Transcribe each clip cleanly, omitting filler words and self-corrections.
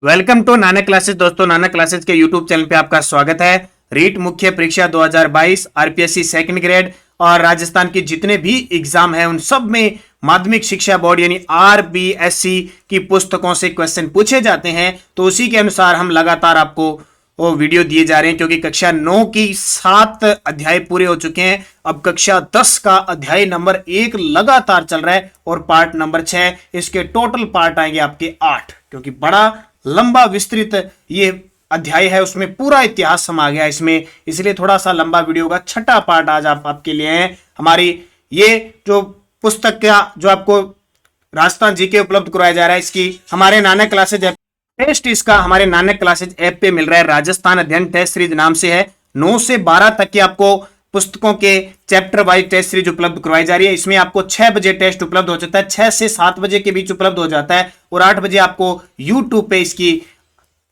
Welcome to Nanak classes. दोस्तों, Nanak classes के YouTube channel पे आपका स्वागत है। रीट मुख्य परीक्षा 2022, आरपीएससी सेकंड ग्रेड और राजस्थान के जितने भी एग्जाम हैं उन सब में माध्यमिक शिक्षा बोर्ड यानी आरबीएससी की पुस्तकों से क्वेश्चन पूछे जाते हैं। तो उसी के अनुसार हम लगातार आपको वो वीडियो दिए जा रहे हैं, क्योंकि कक्षा 9 की 7 अध्याय पूरे हो चुके हैं। अब कक्षा 10 का अध्याय नंबर 1 लगातार चल रहा है और पार्ट नंबर 6, इसके टोटल पार्ट आएंगे आपके 8, क्योंकि बड़ा लंबा विस्तृत ये अध्याय है, उसमें पूरा इतिहास समा गया इसमें, इसलिए थोड़ा सा लंबा वीडियो का छठा पार्ट आज आपके लिए है। हमारी ये जो पुस्तक का जो आपको राजस्थान जीके उपलब्ध करवाया जा रहा है, इसकी हमारे नानक क्लासेज ऐप टेस्ट इसका हमारे नानक क्लासेज ऐप पे मिल रहा है। राजस्थान अध्ययन टेस्ट सीरीज नाम से है। 9 से 12 तक की आपको पुस्तकों के चैप्टर वाइज टेस्ट सीरीज उपलब्ध करवाई जा रही है। इसमें आपको 6 बजे टेस्ट उपलब्ध हो जाता है, 6 से 7 बजे के बीच उपलब्ध हो जाता है और 8 बजे आपको YouTube पे इसकी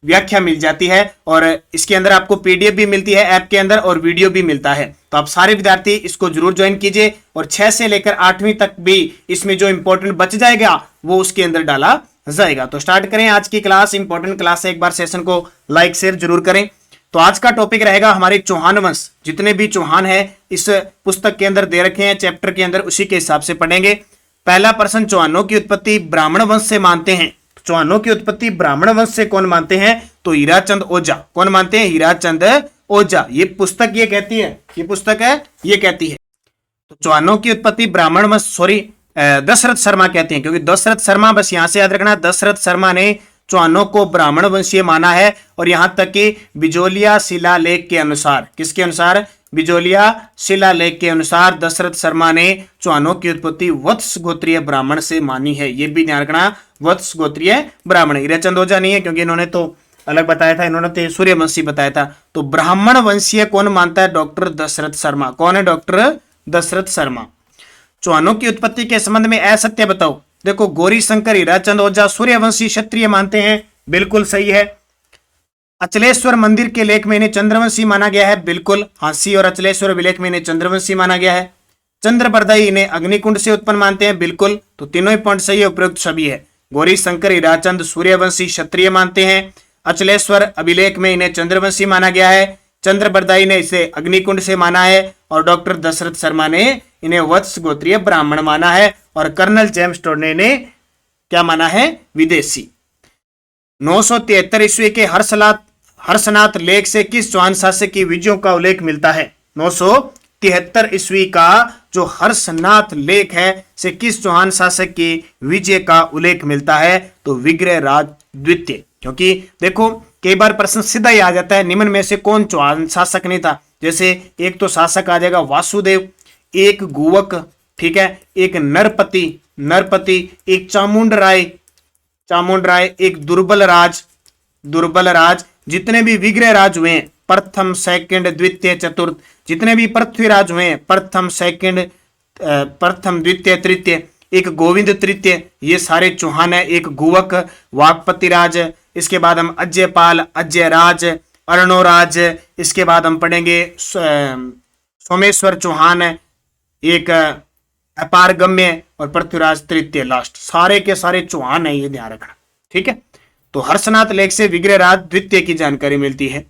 व्याख्या मिल जाती है और इसके अंदर आपको पीडीएफ भी मिलती है ऐप के अंदर और वीडियो भी मिलता है। तो आप सारे विद्यार्थी इसको जरूर ज्वाइन कीजिए और 6 से लेकर 8वीं तक भी इसमें जो इंपॉर्टेंट बच जाएगा वो उसके अंदर डाला जाएगा। तो स्टार्ट करें आज की क्लास। इंपॉर्टेंट क्लास है, एक बार सेशन को लाइक शेयर जरूर करें। तो आज का टॉपिक रहेगा हमारे चौहान वंश, जितने भी चौहान है इस पुस्तक के अंदर दे रखे हैं चैप्टर के अंदर, उसी के हिसाब से पढ़ेंगे। पहला प्रश्न, चौहानों की उत्पत्ति ब्राह्मण वंश से मानते हैं। चौहानों की उत्पत्ति ब्राह्मण वंश से कौन मानते हैं? तो हीराचंद ओझा। कौन मानते हैं? हीराचंद ओझा। ये पुस्तक ये कहती है, ये पुस्तक है ये कहती है। तो चौहानों की उत्पत्ति ब्राह्मण वंश, दशरथ शर्मा कहते हैं, क्योंकि दशरथ शर्मा, बस यहां से याद रखना, दशरथ शर्मा ने चौहानों को ब्राह्मण वंशीय माना है। और यहां तक कि बिजोलिया शिलालेख के अनुसार, किसके अनुसार? बिजोलिया शिलालेख के अनुसार दशरथ शर्मा ने चौहानों की उत्पत्ति वत्स गोत्रीय ब्राह्मण से मानी है। यह भी ध्यान रखना, वत्स गोत्रीय ब्राह्मण। हीराचंद ओझा नहीं है, क्योंकि इन्होंने तो अलग बताया था, इन्होंने तो सूर्यवंशी बताया था। तो ब्राह्मण वंशीय कौन मानता है? डॉक्टर दशरथ शर्मा। कौन है? डॉक्टर दशरथ शर्मा। चौहानों की उत्पत्ति के संबंध में असत्य बताओ। देखो, गौरी शंकर हीराचंद ओझा सूर्यवंशी क्षत्रिय मानते हैं, बिल्कुल सही है। अचलेश्वर मंदिर के लेख में इन्हें चंद्रवंशी माना गया है, बिल्कुल। हांसी और अचलेश्वर विलेख में इन्हें चंद्रवंशी माना गया है। चंद्रबरदाई इन्हें अग्निकुंड से उत्पन्न मानते हैं, बिल्कुल। तो तीनों ही पॉइंट सही है, उपयुक्त सभी है। गौरी शंकर हीराचंद सूर्यवंशी क्षत्रिय मानते हैं। अचलेश्वर अभिलेख में इन्हें चंद्रवंशी माना गया है। चंद्रबरदाई ने इसे अग्निकुंड से माना है और डॉक्टर दशरथ शर्मा ने इन्हें वत्स गोत्रीय ब्राह्मण माना है और कर्नल जेम्स टोर्ने ने क्या माना है? विदेशी। 973 ईस्वी के हर्षनाथ लेख से किस चौहान शासक की विजयों का उल्लेख मिलता है? 973 ईस्वी का जो हर्षनाथ लेख है से किस चौहान शासक की विजय का उल्लेख मिलता है? तो विग्रहराज द्वितीय। क्योंकि देखो, कई बार प्रश्न सीधा ही आ जाता है, निम्न में से कौन चौहान शासक नहीं था? जैसे एक तो शासक आ जाएगा वासुदेव, एक गुवक, ठीक है, एक नरपति, एक चामुंड राय, एक दुर्बल राज। जितने भी विग्रह राज हुए हैं, प्रथम सेकंड द्वितीय चतुर्थ, जितने भी पृथ्वीराज हुए हैं, प्रथम द्वितीय तृतीय, एक गोविंद तृतीय, ये सारे चौहान है। एक गुवक, वाकपति राज, इसके बाद हम अजयपाल, अजयराज, अर्णोराज, इसके बाद हम पढ़ेंगे सोमेश्वर चौहान, एक अपारगम्य और पृथ्वीराज तृतीय लास्ट। सारे के सारे चौहान है, ये ध्यान रखना, ठीक है। तो हर्षनाथ लेख से विग्रहराज द्वितीय की जानकारी मिलती है।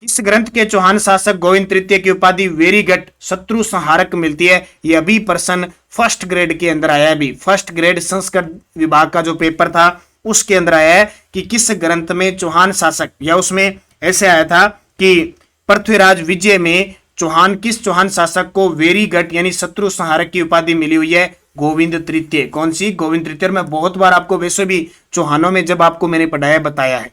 इस ग्रंथ के चौहान शासक गोविंद तृतीय की उपाधि वेरीगट शत्रु संहारक मिलती है। यह अभी प्रश्न फर्स्ट ग्रेड के अंदर आया है, अभी फर्स्ट ग्रेड संस्कृत विभाग का जो पेपर था उसके अंदर आया है कि किस ग्रंथ में चौहान शासक, या उसमें ऐसे आया था कि पृथ्वीराज विजय में किस चौहान शासक को वेरीगट यानी शत्रु संहारक की उपाधि मिली हुई है? गोविंद तृतीय। कौन सी? गोविंद तृतीय। मैं बहुत बार आपको वैसे भी चौहानों में जब आपको मैंने पढ़ाया बताया है।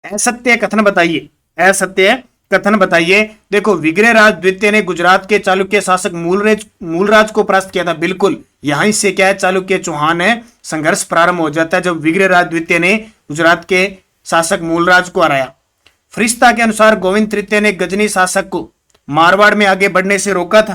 असत्य कथन बताइए, असत्य कथन बताइए। देखो, विग्रहराज द्वितीय ने गुजरात के चालुक्य शासक मूलराज को परास्त किया था, बिल्कुल। यहीं से क्या है? चालुक्य चौहान है, संघर्ष प्रारंभ हो जाता है जब विग्रहराज द्वितीय ने गुजरात के शासक मूलराज को हराया। फरिश्ता के अनुसार गोविंद तृतीय ने गजनी शासक को मारवाड़ में आगे बढ़ने से रोका था।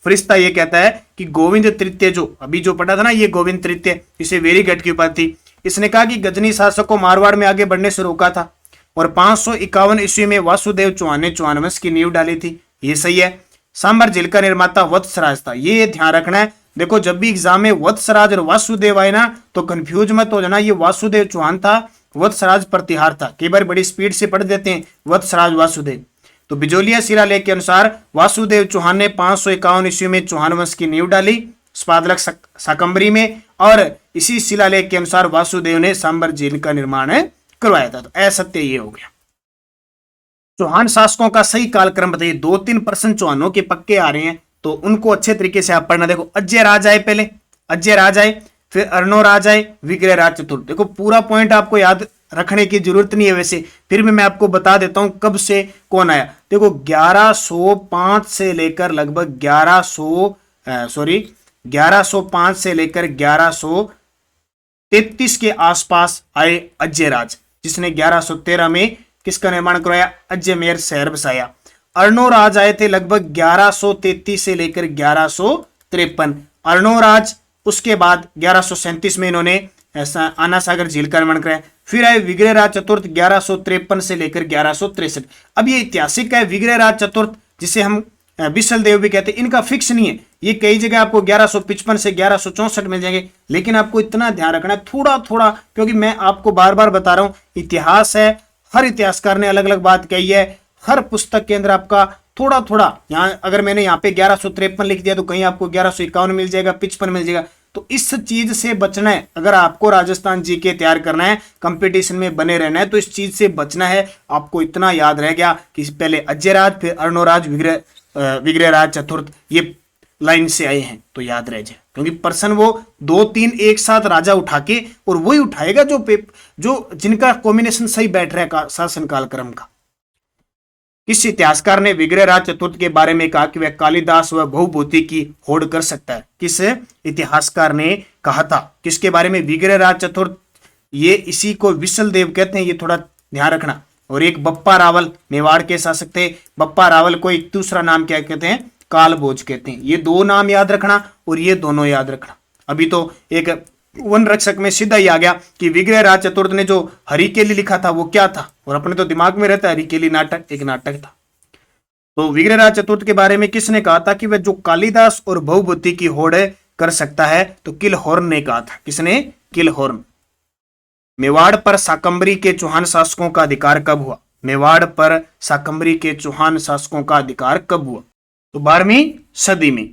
फरिश्ता ये कहता है कि गोविंद तृतीय, जो अभी जो पढ़ा था ना, ये गोविंद तृतीय, इसे वेरीगट की उपाधि थी। इसने कहा कि गजनी शासक को मारवाड़ में आगे बढ़ने से रोका था और 551 ईस्वी में वासुदेव चौहान ने चौहान वंश की नींव डाली थी। ये सही है। सांबर झील का निर्माता वत्सराज था, ये ध्यान रखना है। देखो, जब भी एग्जाम में वत्सराज और वासुदेव आए ना तो कंफ्यूज मत हो जाना, ये वासुदेव चौहान था वत्सराज प्रतिहार था। कई बार बड़ी स्पीड से पढ़ देते हैं वत्सराज वासुदेव। तो बिजोलिया शिलालेख के अनुसार वासुदेव चौहान ने 551 ईस्वी में चौहान वंश की नींव डाली स्पादलक शाकंभरी में, और इसी शिलालेख के अनुसार वासुदेव ने सांबर झील का निर्माण करवाया था। तो असत्य ये हो गया। चौहान शासकों का सही कालक्रम बताइए। 2-3 प्रश्न चौहानों के पक्के आ रहे हैं, तो उनको अच्छे तरीके से आप पढ़ना। देखो अजय राज आए, पहले अजय राज आए, फिर अर्णोराज आए, विग्रह राज चतुर्थ। देखो पूरा पॉइंट आपको याद रखने की जरूरत नहीं है वैसे, फिर भी मैं आपको बता देता हूं कब से कौन आया। देखो 1105 से लेकर लगभग 1105 से लेकर 1133 के आसपास आए अजय राज, जिसने 1113 में किसका निर्माण करवाया? अजमेर शहर बसाया। अर्णोराज आए थे लगभग 1133 से लेकर 1153। अर्णोराज उसके बाद 1137 में इन्होंने आना सागर झील का निर्माण कराया। फिर आए विग्रह राज चतुर्थ 1153 से लेकर 1163। अब ये ऐतिहासिक है विग्रह राज चतुर्थ, जिसे हम बिसल देव भी कहते हैं। इनका फिक्स नहीं है, ये कई जगह आपको 1155 से 1164 मिल जाएंगे, लेकिन आपको इतना ध्यान रखना है थोड़ा थोड़ा, क्योंकि मैं आपको बार बार बता रहा हूं इतिहास है, हर इतिहासकार ने अलग अलग बात कही है, हर पुस्तक के अंदर आपका थोड़ा थोड़ा, यहाँ अगर मैंने यहाँ पे 1153 लिख दिया तो कहीं आपको 1151 मिल जाएगा, 55 मिल जाएगा। तो इस चीज से बचना है। अगर आपको राजस्थान जीके तैयार करना है, कंपटीशन में बने रहना है, तो इस चीज से बचना है। आपको इतना याद रह गया कि पहले अजयराज, फिर अर्णोराज, विग्रह राज चतुर्थ, ये लाइन से आए हैं, तो याद रह जाए। क्योंकि पर्सन वो 2-3 एक साथ राजा उठा के, और वही उठाएगा जो जिनका कॉम्बिनेशन सही बैठ रहा है शासन कालक्रम का। किस इतिहासकार ने विग्रह राज चतुर्थ के बारे में कहा कि वह कालिदास व बहुभूति की होड़ कर सकता है? किस इतिहासकार ने कहा था? किसके बारे में? विग्रह राज चतुर्थ। ये इसी को विसल देव कहते हैं, ये थोड़ा ध्यान रखना। और एक बप्पा रावल, मेवाड़ के शासक थे। बप्पा रावल को एक दूसरा नाम क्या कहते हैं? कालभोज कहते हैं। ये दो नाम याद रखना और ये दोनों याद रखना। अभी तो एक वन रक्षक में सीधा ही आ गया कि विग्रह राज चतुर्थ ने जो हरिकेली लिखा था वो क्या था, और अपने तो दिमाग में रहता है हरिकेली नाटक एक नाटक था। तो विग्रह राज चतुर्थ के बारे में किसने कहा था कि वह जो कालिदास और बहुभूति की होड़ कर सकता है? तो किलहोर्न ने कहा था। किसने? किलहोर्न। मेवाड़ पर शाकंभरी के चौहान शासकों का अधिकार कब हुआ? मेवाड़ पर शाकंभरी के चौहान शासकों का अधिकार कब हुआ? तो 12वीं सदी में।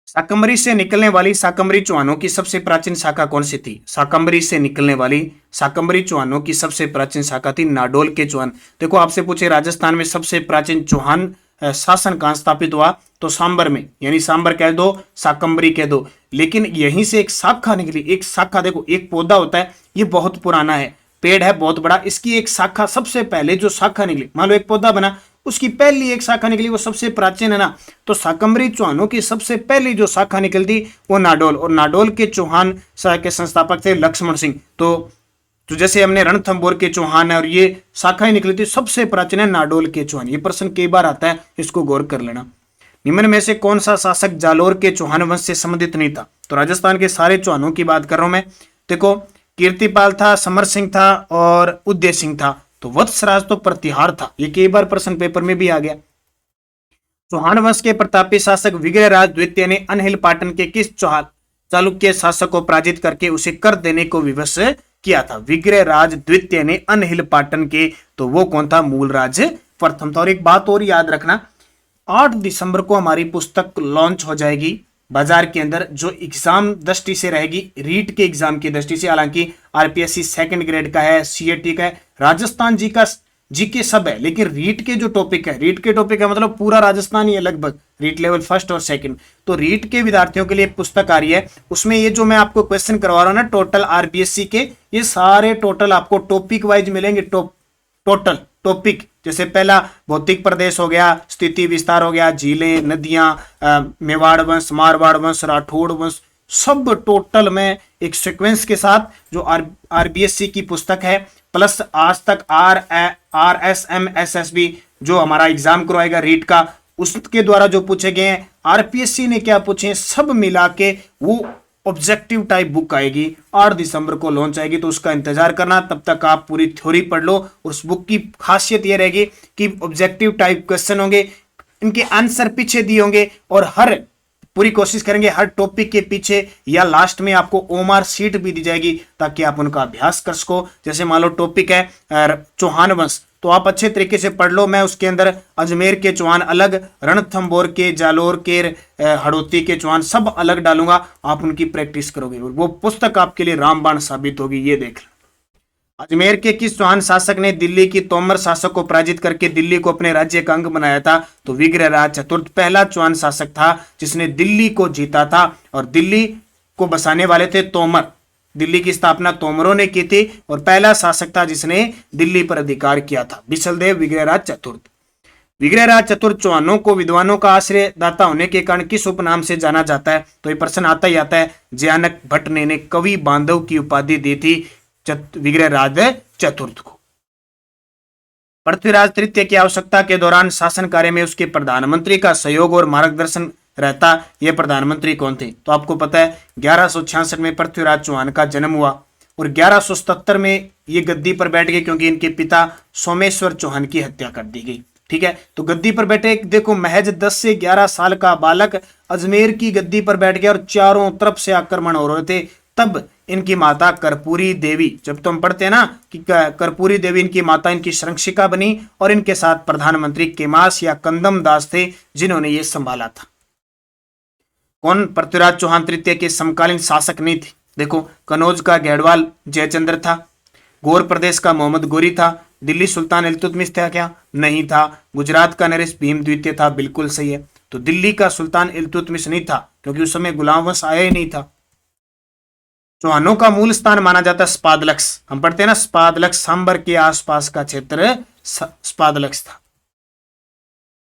शाकंभरी से निकलने वाली शाकंभरी चौहानों की सबसे प्राचीन शाखा कौन सी थी? शाकंभरी से निकलने वाली शाकंभरी चौहानों की सबसे प्राचीन शाखा थी नाडोल के चौहान। देखो आपसे पूछे राजस्थान में सबसे प्राचीन चौहान शासन कहां स्थापित हुआ? तो सांबर में, यानी सांबर कह दो, शाकंभरी कह दो, लेकिन यहीं से एक शाखा निकली। एक शाखा, देखो एक पौधा होता है, ये बहुत पुराना है, पेड़ है बहुत बड़ा, इसकी एक शाखा सबसे पहले जो शाखा निकली, मान लो एक पौधा बना, उसकी पहली एक शाखा निकली, वो सबसे प्राचीन है ना। तो शाकंभरी चौहानों की सबसे पहली जो शाखा निकलती वो नाडोल, और नाडोल के चौहान के संस्थापक थे लक्ष्मण सिंह। तो जैसे हमने रणथंभौर के चौहान है, और ये शाखा ही निकली थी, सबसे प्राचीन है नाडोल के चौहान। ये प्रश्न कई बार आता है, इसको गौर कर लेना। निम्न में से कौन सा शासक जालोर के चौहान वंश से संबंधित नहीं था? तो राजस्थान के सारे चौहानों की बात कर रहा हूं मैं। देखो कीर्तिपाल था, समर सिंह था और उदय सिंह था। तो वत्सराज तो प्रतिहार था, ये कई बार प्रश्न पेपर में भी आ गया। चौहान वंश के प्रतापी शासक विग्रह राज द्वितीय ने अनहिल पाटन के किस चालुक्य शासक को पराजित करके उसे कर देने को विवश किया था? विग्रह राज द्वितीय ने अनहिल पाटन के, तो वो कौन था? मूलराज प्रथम था। और एक बात और याद रखना, 8 दिसंबर को हमारी पुस्तक लॉन्च हो जाएगी बाजार के अंदर, जो एग्जाम दृष्टि से रहेगी, रीट के एग्जाम की दृष्टि से। हालांकि आरपीएससी सेकंड ग्रेड का है, सीएटी का है, राजस्थान जीके सब है, लेकिन रीट के जो टॉपिक है, रीट के टॉपिक है मतलब पूरा राजस्थान ही है लगभग, रीट लेवल 1 और 2। तो रीट के विद्यार्थियों के लिए एक पुस्तक आ रही है, उसमें ये जो मैं आपको क्वेश्चन करवा रहा हूं ना, टोटल आरपीएससी के, ये सारे टोटल आपको टॉपिक वाइज मिलेंगे। टोटल टॉपिक, जैसे पहला भौतिक प्रदेश हो गया, स्थिति विस्तार हो गया, झीलें, नदियां, मेवाड़ वंश, मारवाड़ वंश, राठौड़ वंश, सब टोटल में एक सीक्वेंस के साथ जो आरबीएससी की पुस्तक है, प्लस आज तक RSMSSB जो हमारा एग्जाम करवाएगा रीट का, उसके द्वारा जो पूछे गए हैं, आरपीएससी ने क्या पूछे, सब मिला के वो ऑब्जेक्टिव टाइप बुक आएगी। 8 दिसंबर को लॉन्च आएगी, तो उसका इंतजार करना। तब तक आप पूरी थ्योरी पढ़ लो। उस बुक की खासियत यह रहेगी कि ऑब्जेक्टिव टाइप क्वेश्चन होंगे, इनके आंसर पीछे दिए होंगे, और हर पूरी कोशिश करेंगे हर टॉपिक के पीछे या लास्ट में आपको ओमार शीट भी दी जाएगी ताकि आप उनका अभ्यास कर सको। जैसे मान लो टॉपिक है चौहान वंश, तो आप अच्छे तरीके से पढ़ लो। मैं उसके अंदर अजमेर के चौहान अलग, रणथंभौर के, जालोर के, हड़ौती के चौहान सब अलग डालूंगा। आप उनकी प्रैक्टिस करोगे, वो पुस्तक आपके लिए रामबाण साबित होगी। ये देख लो, अजमेर के किस चौहान शासक ने दिल्ली की तोमर शासक को पराजित करके दिल्ली को अपने राज्य का अंग बनाया था? तो विग्रहराज चतुर्थ पहला चौहान शासक था जिसने दिल्ली को जीता था, और दिल्ली को बसाने वाले थे तोमर। दिल्ली की स्थापना तोमरों ने की थी और पहला शासक था जिसने दिल्ली पर अधिकार किया था, बिसलदेव विग्रहराज चतुर्थ। विग्रहराज चतुर्थ चौहानों को विद्वानों का आश्रयदाता होने के कारण किस उपनाम से जाना जाता है? तो ये प्रश्न आता ही आता है। जयानक भट्ट ने कवि बांधव की उपाधि दी थी विग्रहराज चतुर्थ को। पृथ्वीराज तृतीय की आवश्यकता के दौरान शासन कार्य में उसके प्रधानमंत्री का सहयोग और मार्गदर्शन रहता। ये प्रधानमंत्री कौन थे? तो आपको पता है 1166 में पृथ्वीराज चौहान का जन्म हुआ और 1177 में ये गद्दी पर बैठ गए क्योंकि इनके पिता सोमेश्वर चौहान की हत्या कर दी गई। ठीक है, तो गद्दी पर बैठे, देखो महज 10 से 11 साल का बालक अजमेर की गद्दी पर बैठ गया और चारों तरफ से आक्रमण हो रहे थे। तब इनकी माता कर्पूरी देवी, जब तुम पढ़ते हैं ना कि कर्पूरी देवी इनकी माता, इनकी संरक्षिका बनी और इनके साथ प्रधानमंत्री केमास या कंदम दास थे जिन्होंने ये संभाला था। कौन पृथ्वीराज चौहान तृतीय के समकालीन शासक नहीं थे? देखो, कनौज का गैडवाल जयचंद्र था, गौर प्रदेश का मोहम्मद गोरी था, दिल्ली सुल्तान इल्तुतमिश था क्या? नहीं था। गुजरात का नरेश भीम द्वितीय था, बिल्कुल सही है। तो दिल्ली का सुल्तान इल्तुतमिश नहीं था क्योंकि उस समय गुलाम वंश आया ही नहीं था। चौहानों का मूल स्थान माना जाता है स्पादलक्स। हम पढ़ते हैं ना स्पादलक्स, सांबर के आसपास का क्षेत्र स्पादलक्स था।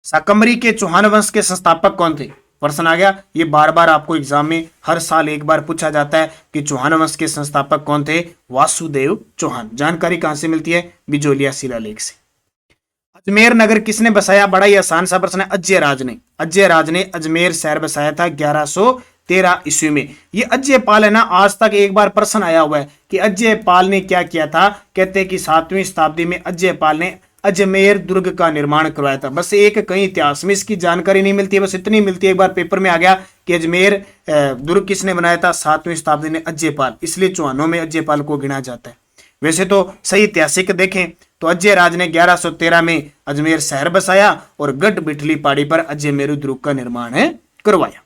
शाकंभरी के चौहान वंश के संस्थापक कौन थे? प्रश्न आ गया, ये बार बार आपको एग्जाम में हर साल एक बार पूछा जाता है कि चौहान वंश के संस्थापक कौन थे? वासुदेव चौहान। जानकारी कहां से मिलती है? बिजोलिया शिलालेख से। अजमेर नगर किसने बसाया? बड़ा ही आसान सा प्रश्न है, अजय राज ने। अजय राज ने अजमेर शहर बसाया था 1113 ईस्वी में। ये अजय पाल है ना, आज तक एक बार प्रश्न आया हुआ है कि अजय पाल ने क्या किया था। कहते हैं कि 7वीं शताब्दी में अजय पाल ने अजमेर दुर्ग का निर्माण करवाया था। बस एक कहीं इतिहास में इसकी जानकारी नहीं मिलती है, बस इतनी मिलती है, एक बार पेपर में आ गया कि अजमेर दुर्ग किसने बनाया था? 7वीं शताब्दी में अजय पाल, इसलिए चौहानों में अजय पाल को गिना जाता है। वैसे तो सही ऐतिहासिक देखें तो अजय राज ने 1113 में अजमेर शहर बसाया और गढ़ बिठली पहाड़ी पर अजमेर दुर्ग का निर्माण करवाया।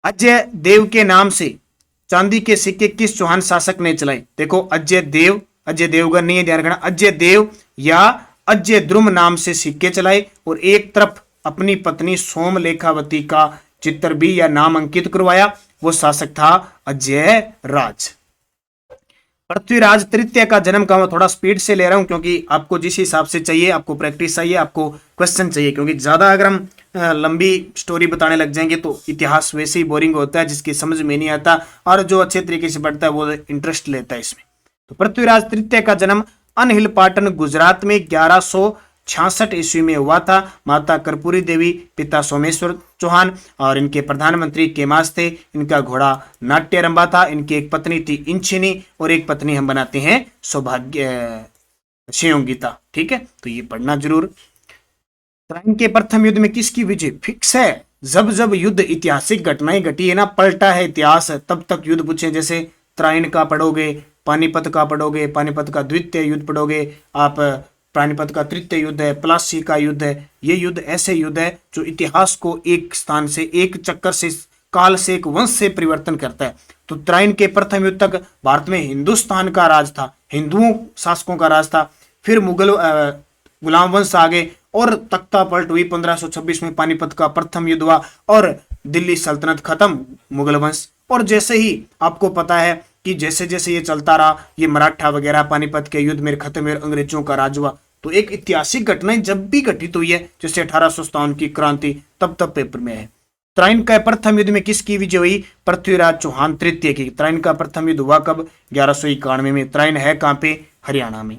अजय देव के नाम से चांदी के सिक्के किस चौहान शासक ने चलाए? देखो, अजय देव, अजय देवगन नहीं है, ध्यान रखना, अजय देव या अजय द्रुम नाम से सिक्के चलाए और एक तरफ अपनी पत्नी सोमलेखावती का चित्र भी या नाम अंकित करवाया। वो शासक था अजय राज। पृथ्वीराज तृतीय का जन्म कहाँ? थोड़ा स्पीड से ले रहा हूं क्योंकि आपको जिस हिसाब से चाहिए, आपको प्रैक्टिस चाहिए, आपको क्वेश्चन चाहिए, क्योंकि ज्यादा अगर हम लंबी स्टोरी बताने लग जाएंगे तो इतिहास वैसे ही बोरिंग होता है, जिसकी समझ में नहीं आता, और जो अच्छे तरीके से पढ़ता है वो इंटरेस्ट लेता है इसमें। तो पृथ्वीराज तृतीय का जन्म अनहिल पाटन गुजरात में 1166 ईस्वी में हुआ था। माता कर्पूरी देवी, पिता सोमेश्वर चौहान और इनके प्रधानमंत्री केमास थे। इनका घोड़ा नाट्यरंबा था। इनकी एक पत्नी थी इंचिनी और एक पत्नी हम बनाते हैं सौभाग्य शियोंगिता। ठीक है, तो ये पढ़ना जरूर। त्राइन के प्रथम युद्ध में किसकी विजय? फिक्स है, जब जब युद्ध ऐतिहासिक घटनाएं घटी है ना, पलटा है इतिहास, तब तक युद्ध पूछे। जैसे त्राइन का पढ़ोगे, पानीपत का पढ़ोगे, पानीपत का द्वितीय युद्ध पढ़ोगे आप, पानीपत का तृतीय युद्ध है, प्लासी का युद्ध है। ये युद्ध ऐसे युद्ध है जो इतिहास को एक स्थान से, एक चक्कर से, काल से, एक वंश से परिवर्तन करता है। तो त्राइन के प्रथम युद्ध तक भारत में हिंदुस्तान का राज था, हिंदुओं शासकों का राज था। फिर मुगल गुलाम वंश आ गए और तख्ता पलट हुई। 1526 में पानीपत का प्रथम युद्ध हुआ और दिल्ली सल्तनत खत्म, मुगल वंश। और जैसे ही आपको पता है कि जैसे जैसे ये चलता रहा, ये मराठा वगैरह पानीपत के युद्ध में खत्म हुए, अंग्रेजों का राज हुआ। तो एक ऐतिहासिक घटनाएं जब भी घटित हुई है, जैसे 1857 की क्रांति, तब तब पेपर में है। त्राइन का प्रथम युद्ध में किसकी विजय हुई? पृथ्वीराज चौहान तृतीय की। त्राइन का प्रथम युद्ध हुआ कब? 1191 में। त्राइन है कहां पे? हरियाणा में।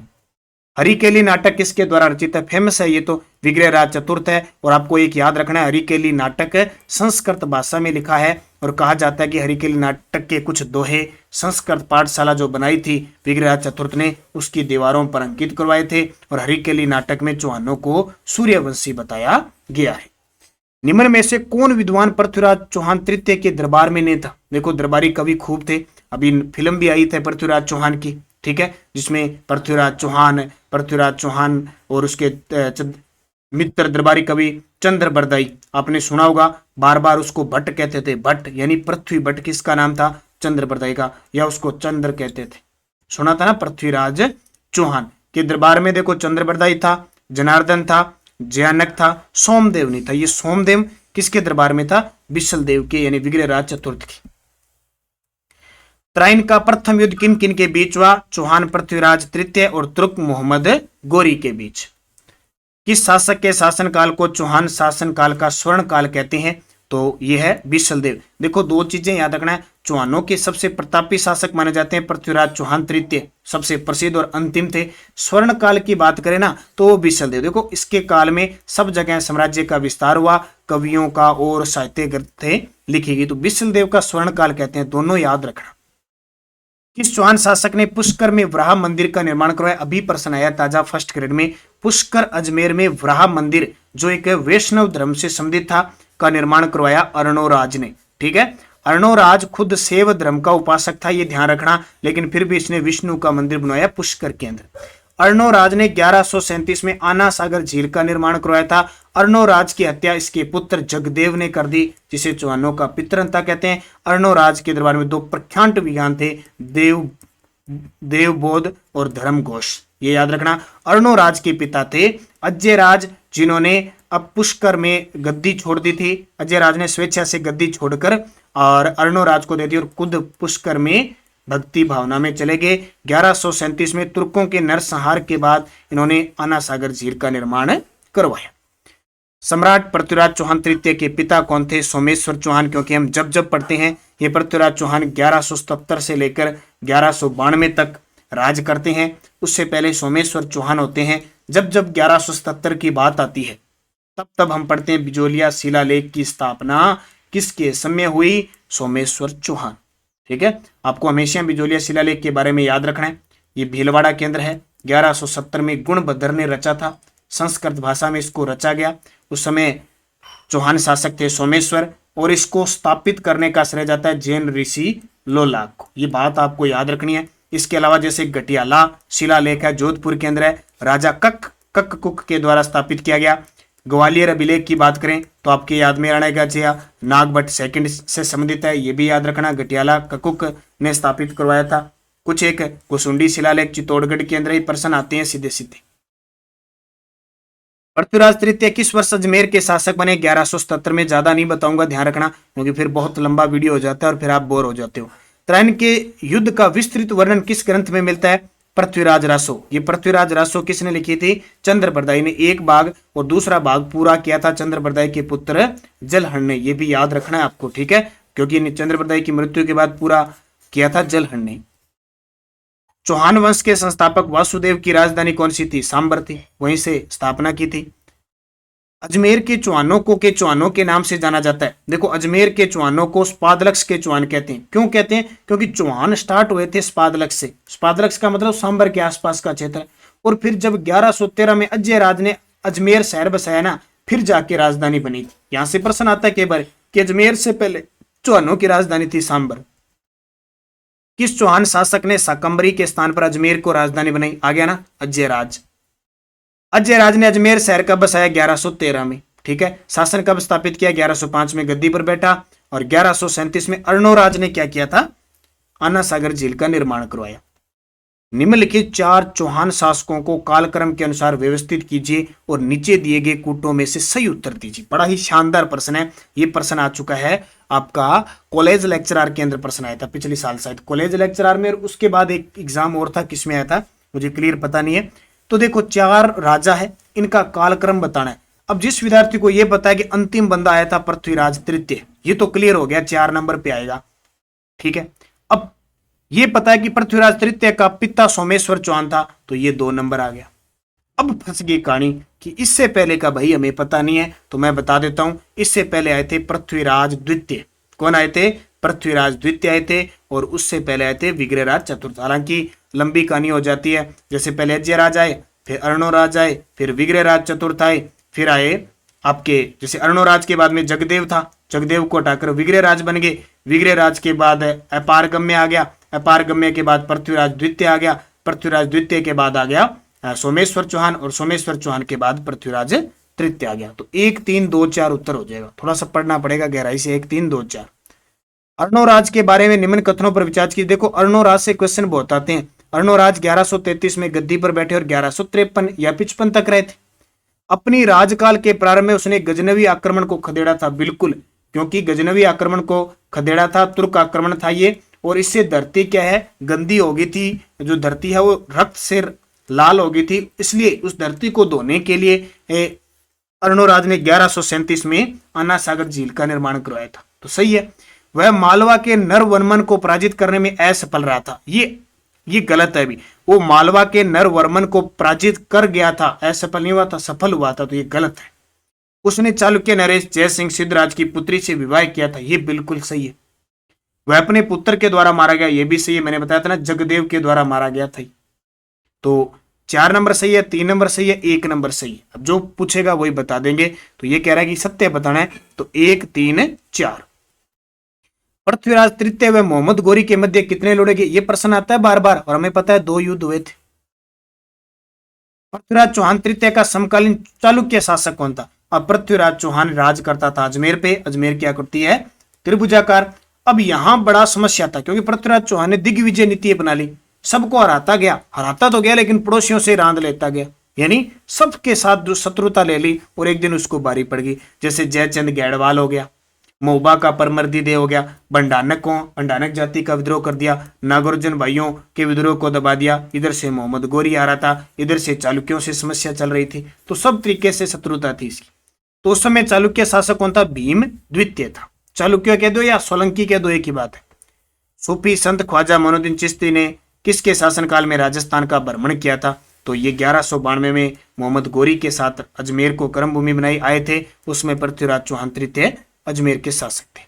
हरिकेली नाटक किसके द्वारा रचित है? फेमस है ये तो, विग्रहराज चतुर्थ है। और आपको एक याद रखना है, हरिकेली नाटक संस्कृत भाषा में लिखा है और कहा जाता है कि हरिकेली नाटक के कुछ दोहे संस्कृत पाठशाला जो बनाई थी विग्रहराज चतुर्थ ने, उसकी दीवारों पर अंकित करवाए थे। और हरिकेली नाटक में चौहानों को सूर्यवंशी बताया गया है। निम्न में से कौन विद्वान पृथ्वीराज चौहान तृतीय के दरबार में नहीं था? देखो दरबारी कवि खूब थे, अभी फिल्म भी आई थी पृथ्वीराज चौहान की, ठीक है, जिसमें पृथ्वीराज चौहान और उसके मित्र दरबारी कवि चंद्र बरदाई, आपने सुना होगा, बार बार उसको भट्ट कहते थे, भट्ट यानी पृथ्वी भट्ट किसका नाम था? चंद्र बरदाई का, या उसको चंद्र कहते थे, सुना था ना, पृथ्वीराज चौहान के दरबार में देखो चंद्र बरदाई था, जनार्दन था, जयानक था, सोमदेव नहीं था। ये सोमदेव किसके दरबार में था? बिसल देव के, यानी विग्रहराज चतुर्थ की। त्राइन का प्रथम युद्ध किन किन के बीच हुआ? चौहान पृथ्वीराज तृतीय और तुर्क मोहम्मद गोरी के बीच। किस शासक के शासनकाल को चौहान शासनकाल का स्वर्ण काल कहते हैं? तो यह है बिसल देव। देखो दो चीजें याद रखना है, चौहानों के सबसे प्रतापी शासक माने जाते हैं पृथ्वीराज चौहान तृतीय, सबसे प्रसिद्ध और अंतिम थे। स्वर्ण काल की बात करें ना तो बिसल देव। देखो इसके काल में सब जगह साम्राज्य का विस्तार हुआ, कवियों का और साहित्य ग्रंथें लिखी गई, तो बिसल देव का स्वर्ण काल कहते हैं, दोनों याद रखना। किस चौहान शासक ने पुष्कर में वराह मंदिर का निर्माण करवाया? अभी प्रश्न आया ताजा फर्स्ट ग्रेड में। पुष्कर अजमेर में वराह मंदिर जो एक वैष्णव धर्म से संबंधित था का निर्माण करवाया अर्णोराज ने, ठीक है। अर्णोराज खुद शैव धर्म का उपासक था, ये ध्यान रखना, लेकिन फिर भी इसने विष्णु का मंदिर बनवाया पुष्कर के अंदर। अर्णोराज ने 1137 में आना सागर झील का निर्माण करवाया था। अर्णोराज की हत्या इसके पुत्र जगदेव ने कर दी, जिसे चौहानों का पितृहंता कहते हैं। अर्णोराज के दरबार में दो प्रख्यात विद्वान थे, देवबोध और धर्मघोष, ये याद रखना। अर्णोराज के पिता थे अजयराज, जिन्होंने अब पुष्कर में गद्दी छोड़ दी थी। अजयराज ने स्वेच्छा से गद्दी छोड़कर और अर्णोराज को दे दी और खुद पुष्कर में भक्ति भावना में चले गए। 1137 में तुर्कों के नरसंहार के बाद इन्होंने आना सागर झील का निर्माण करवाया। सम्राट पृथ्वीराज चौहान तृतीय के पिता कौन थे? सोमेश्वर चौहान, क्योंकि हम जब पढ़ते हैं ये पृथ्वीराज चौहान 1177 से लेकर 1192 तक राज करते हैं। उससे पहले सोमेश्वर चौहान होते हैं। जब 1177 की बात आती है तब हम पढ़ते हैं बिजोलिया शिलालेख की स्थापना किसके समय हुई? सोमेश्वर चौहान, ठीक है। आपको हमेशा बिजोलिया शिलालेख के बारे में याद रखना है। ये भीलवाड़ा केंद्र है, 1170 में गुणभद्र ने रचा था, संस्कृत भाषा में इसको रचा गया। उस समय चौहान शासक थे सोमेश्वर, और इसको स्थापित करने का श्रेय जाता है जैन ऋषि लोलाग को, ये बात आपको याद रखनी है। इसके अलावा जैसे गटियाला शिलालेख है, जोधपुर केंद्र है, राजा कक्कुक के द्वारा स्थापित किया गया। ग्वालियर अभिलेख की बात करें तो आपके याद में आएगा जी नागभट्ट सेकंड से संबंधित है, ये भी याद रखना। गटियाला कक्कुक ने स्थापित करवाया था। कुछ एक कुसुंडी शिलालेख चित्तौड़गढ़ के अंदर ही प्रश्न आते हैं सीधे सीधे। पृथ्वीराज तृतीय किस वर्ष अजमेर के शासक बने? 1177 में। ज्यादा नहीं बताऊंगा, ध्यान रखना, क्योंकि फिर बहुत लंबा वीडियो हो जाता है और फिर आप बोर हो जाते हो। त्राइन के युद्ध का विस्तृत वर्णन किस ग्रंथ में मिलता है? पृथ्वीराज रासो। ये पृथ्वीराज रासो किसने लिखी थी? चंद्र बरदाई ने। एक भाग और दूसरा भाग पूरा किया था चंद्र बरदाई के पुत्र जलहण ने, ये भी याद रखना है आपको, ठीक है, क्योंकि चंद्र बरदाई की मृत्यु के बाद पूरा किया था जलहण ने। चौहान वंश के संस्थापक वासुदेव की राजधानी कौन सी थी? सांबर थी, वहीं से स्थापना की थी। अजमेर के चौहानों के नाम से जाना जाता है। देखो अजमेर के चौहानों को स्पादलक्ष के चौहान कहते हैं। क्यों कहते हैं? क्योंकि चौहान स्टार्ट हुए थे स्पादलक्ष से। स्पादलक्ष का मतलब सांबर के आसपास का क्षेत्र, और फिर जब 1113 में अजयराज ने अजमेर शहर बसाया ना, फिर जाके राजधानी बनी थी। यहां से प्रश्न आता है कई बार कि अजमेर से पहले चौहानों की राजधानी थी सांबर। किस चौहान शासक ने शाकंभरी के स्थान पर अजमेर को राजधानी बनाई? आ गया ना, अजयराज। अजयराज ने अजमेर शहर कब बसाया? 1113 में, ठीक है। शासन कब स्थापित किया? 1105 में गद्दी पर बैठा, और 1137 में अर्णोराज ने क्या किया था? आना सागर झील का निर्माण करवाया। निम्नलिखित 4 चौहान शासकों को कालक्रम के अनुसार व्यवस्थित कीजिए और नीचे दिए गए कूटों में से सही उत्तर दीजिए। बड़ा ही शानदार प्रश्न है, ये प्रश्न आ चुका है आपका कॉलेज लेक्चरर के अंदर, प्रश्न आया था पिछले साल शायद कॉलेज लेक्चरर में, और उसके बाद एक एग्जाम और था, किसमें आया था मुझे क्लियर पता नहीं है। तो देखो 4 राजा है, इनका कालक्रम बताना है। अब जिस विद्यार्थी को यह पता है कि अंतिम बंदा आया था पृथ्वीराज तृतीय, ये तो क्लियर हो गया, 4 नंबर पे आएगा, ठीक है। अब ये पता है कि पृथ्वीराज तृतीय का पिता सोमेश्वर चौहान था, तो ये 2 नंबर आ गया। अब फंस गई कहानी कि इससे पहले का भाई हमें पता नहीं है, तो मैं बता देता हूं। इससे पहले आए थे पृथ्वीराज द्वितीय। कौन आए थे? पृथ्वीराज द्वितीय आए थे, और उससे पहले आए थे विग्रहराज चतुर्थ। हालांकि लंबी कहानी हो जाती है, जैसे पहले अजयराज आए, फिर अर्णोराज आए, फिर विग्रहराज चतुर्थ आए, फिर आए आपके जैसे अर्णोराज के बाद में जगदेव था, जगदेव को हटाकर विग्रहराज बन गए, विग्रहराज के बाद अपारगम्य आ गया, अपारगम्य के बाद पृथ्वीराज द्वितीय आ गया, पृथ्वीराज द्वितीय के बाद आ गया सोमेश्वर चौहान, और सोमेश्वर चौहान के बाद पृथ्वीराज तृतीय आ गया। तो 1 3 2 4 उत्तर हो जाएगा, थोड़ा सा पढ़ना पड़ेगा गहराई से। 1 3 2 4। अर्णोराज के बारे में निम्न कथनों पर विचार कीजिए। देखो अर्णोराज से क्वेश्चन बहुत आते हैं। अर्णोराज 1133 में गद्दी पर बैठे और 1153 या 55 तक रहे थे। अपनी राजकाल के प्रारंभ में उसने गजनवी आक्रमण को खदेड़ा था, बिल्कुल, क्योंकि गजनवी आक्रमण को खदेड़ा था, तुर्क आक्रमण था ये, और इससे धरती क्या है, गंदी हो गई थी, जो धरती है वो रक्त से लाल हो गई थी, इसलिए उस धरती को धोने के लिए अर्णोराज ने 1137 में अन्ना सागर झील का निर्माण करवाया था। तो सही है। वह मालवा के नरवर्मन को पराजित करने में असफल रहा था, ये गलत है। अभी वो मालवा के नरवर्मन को पराजित कर गया था, असफल नहीं हुआ था, सफल हुआ था, तो ये गलत है। उसने चालुक्य नरेश जय सिंह सिद्धराज की पुत्री से विवाह किया था, ये बिल्कुल सही है। वह अपने पुत्र के द्वारा मारा गया, ये भी सही है, मैंने बताया था ना, जगदेव के द्वारा मारा गया था। तो 4 नंबर सही है, 3 नंबर सही है, 1 नंबर सही है। अब जो पूछेगा वही बता देंगे। तो ये कह रहा है कि सत्य बताना है, तो 1 3 4। पृथ्वीराज तृतीय व मोहम्मद गोरी के मध्य कितने लड़े गए, ये प्रश्न आता है बार बार, और हमें पता है 2 युद्ध हुए थे। पृथ्वीराज चौहान तृतीय का समकालीन चालुक्य शासक कौन था? अब पृथ्वीराज चौहान राज करता था अजमेर पे, अजमेर की आकृति है त्रिभुजाकार। अब यहां बड़ा समस्या था, क्योंकि पृथ्वीराज चौहान ने दिग्विजय नीति अपना ली, सबको हराता गया, हराता तो गया लेकिन पड़ोसियों से रांद लेता गया, यानी सबके साथ शत्रुता ले ली, और एक दिन उसको बारी पड़ गई। जैसे जयचंद गैड़वाल हो गया, मोहबा का परमर्दी हो गया, भंडानक जाति का विद्रोह कर दिया, नागार्जुन भाइयों के विद्रोह को दबा दिया, इधर से मोहम्मद गोरी आ रहा था, इधर से चालुक्यों से समस्या चल रही थी, तो सब तरीके से शत्रुता थी इसकी। तो उस समय चालुक्य शासक कौन था? भीम द्वितीय था। चालुक्य कह दो या सोलंकी कह दो, एक ही बात है। सूफी संत ख्वाजा मोइनुद्दीन चिश्ती ने किसके शासनकाल में राजस्थान का भ्रमण किया था? तो ये 1192 में मोहम्मद गोरी के साथ अजमेर को कर्मभूमि बनाई आए थे, उसमें पृथ्वीराज चौहान तृतीय अजमेर के शासक थे।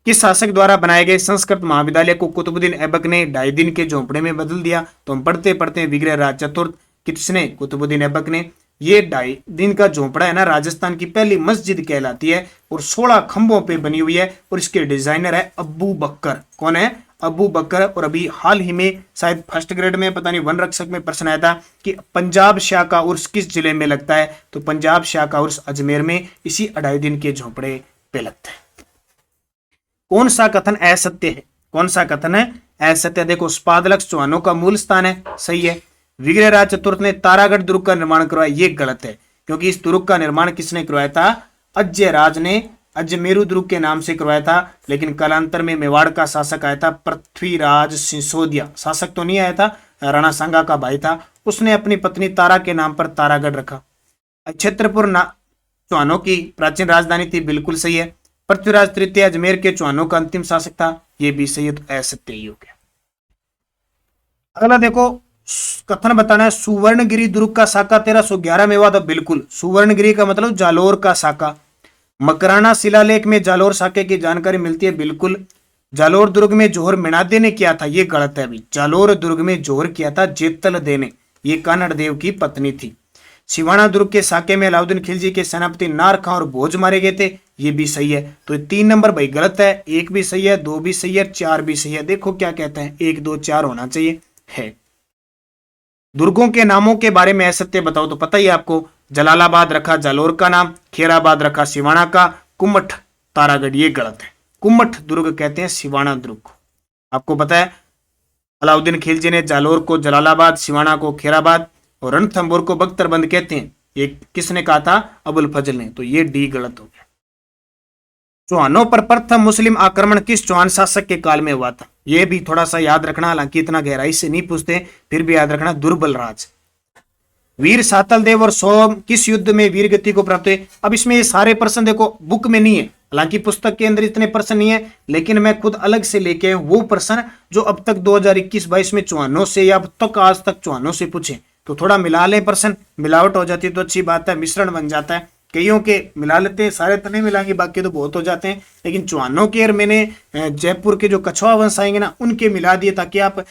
किस शासक द्वारा बनाए गए संस्कृत महाविद्यालय को कुतुबुद्दीन ऐबक ने 2.5 दिन के झोंपड़े में बदल दिया? तो हम पढ़ते पढ़ते विग्रहराज चतुर्थ, किसने? कुतुबुद्दीन ऐबक ने। ये 2.5 दिन का झोंपड़ा है ना, राजस्थान की पहली मस्जिद कहलाती है, और 16 खंभों पे बनी हुई है, और इसके डिजाइनर है अबू बकर। कौन है? अबू बकर। और अभी हाल ही में शायद फर्स्ट ग्रेड में, पता नहीं, वन रक्षक में प्रश्न आया था कि पंजाब शाह का उर्स किस जिले में लगता है? तो पंजाब शाह का उर्स अजमेर में इसी 2.5 दिन के झोंपड़े पे लगता है। कौन सा कथन असत्य है? कौन सा कथन है असत्य? देखो, स्पादलक्ष चौहानों का मूल स्थान है, सही है। विग्रहराज चतुर्थ ने तारागढ़ दुर्ग का निर्माण करवाया, ये गलत है, क्योंकि इस दुर्ग का निर्माण किसने करवाया था? अजयराज ने अजमेरू दुर्ग के नाम से करवाया था, लेकिन कालांतर में मेवाड़ का शासक आया था पृथ्वीराज सिसोदिया। शासक तो नहीं आया था, राणा सांगा का भाई था, उसने अपनी पत्नी तारा के नाम पर तारागढ़ रखा। छत्रपुर चौहानों की प्राचीन राजधानी थी, बिल्कुल सही है। पृथ्वीराज तृतीय अजमेर के चौहानों का अंतिम शासक था, ये भी सही है, तो असत्य ही हो गया। अगला देखो, कथन बताना है, सुवर्णगिरी दुर्ग का साका 1311 में हुआ था, बिल्कुल। सुवर्णगिरी का मतलब जालोर का साका। मकराना शिलालेख में जालोर साके की जानकारी मिलती है, बिल्कुल। जालोर दुर्ग में जोहर मिनादे ने किया था, ये गलत है। अभी जालोर दुर्ग में जोहर किया था जेतल दे ने, ये कानड़ देव की पत्नी थी। सिवाना दुर्ग के साके में अलाउद्दीन खिलजी के सेनापति नार खां और भोज मारे गए थे, ये भी सही है। तो 3 नंबर भाई गलत है, 1 भी सही है, 2 भी सही है, 4 भी सही है। देखो क्या कहते हैं, 1 2 4 होना चाहिए, है। दुर्गों के नामों के बारे में असत्य बताओ, तो पता ही आपको, जलालाबाद रखा जालोर का नाम, खेराबाद रखा सिवाना का, कुम्मठ तारागढ़, ये गलत है। कुम्मठ दुर्ग कहते हैं सिवाना दुर्ग को। आपको पता है अलाउद्दीन खिलजी ने जालोर को जलालाबाद, सिवाना को खेराबाद और रणथंभौर को बख्तरबंद कहते हैं, ये किसने कहा था? अबुल फजल ने। तो ये डी गलत हो गया। चौहानों पर प्रथम मुस्लिम आक्रमण किस चौहान शासक के काल में हुआ था? यह भी थोड़ा सा याद रखना, हालांकि इतना गहराई से नहीं पूछते, फिर भी याद रखना, दुर्बल राज। वीर सातल देव और सोम किस युद्ध में वीर गति को प्राप्त हुए? अब इसमें ये सारे प्रश्न देखो बुक में नहीं है, हालांकि पुस्तक के अंदर इतने प्रश्न नहीं है, लेकिन मैं खुद अलग से लेके आया वो प्रश्न जो अब तक 2021-22 में चौहानों से या अब तक आज तक चौहानों से पूछे। तो थोड़ा मिला ले प्रश्न, मिलावट हो जाती है तो अच्छी बात है, मिश्रण बन जाता है, कईयों के मिला लेते हैं, सारे तो नहीं मिलाएंगे, बाकी तो बहुत हो जाते हैं, लेकिन चौहानों के और मैंने जयपुर के जो कछुआ वंश आएंगे ना उनके मिला दिए, ताकि आप